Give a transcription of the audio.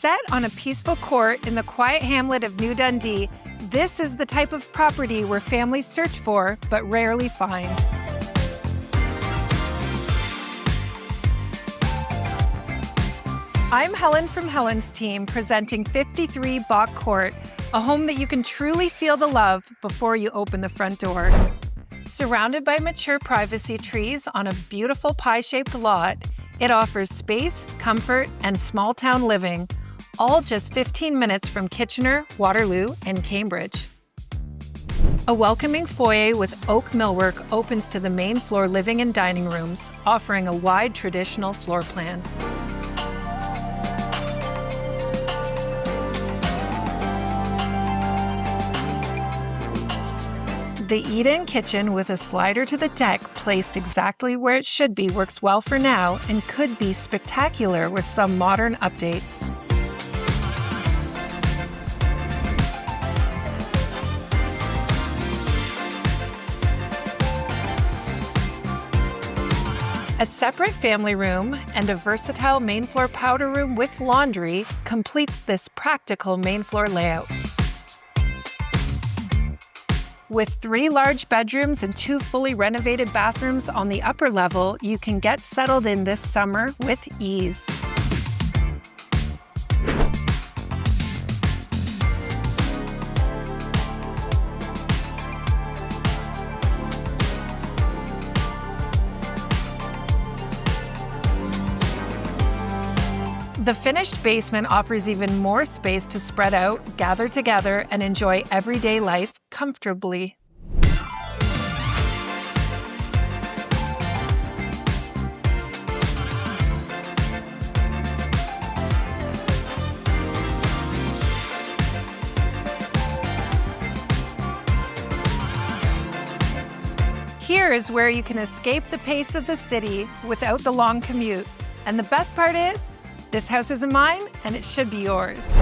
Set on a peaceful court in the quiet hamlet of New Dundee, this is the type of property where families search for but rarely find. I'm Helen from Helen's team, presenting 53 Bach Court, a home that you can truly feel the love before you open the front door. Surrounded by mature privacy trees on a beautiful pie-shaped lot, it offers space, comfort, and small-town living, all just 15 minutes from Kitchener, Waterloo, and Cambridge. A welcoming foyer with oak millwork opens to the main floor living and dining rooms, offering a wide traditional floor plan. The eat-in kitchen with a slider to the deck placed exactly where it should be works well for now and could be spectacular with some modern updates. A separate family room and a versatile main floor powder room with laundry completes this practical main floor layout. With 3 large bedrooms and 2 fully renovated bathrooms on the upper level, you can get settled in this summer with ease. The finished basement offers even more space to spread out, gather together, and enjoy everyday life comfortably. Here is where you can escape the pace of the city without the long commute. And the best part is, this house isn't mine, and it should be yours.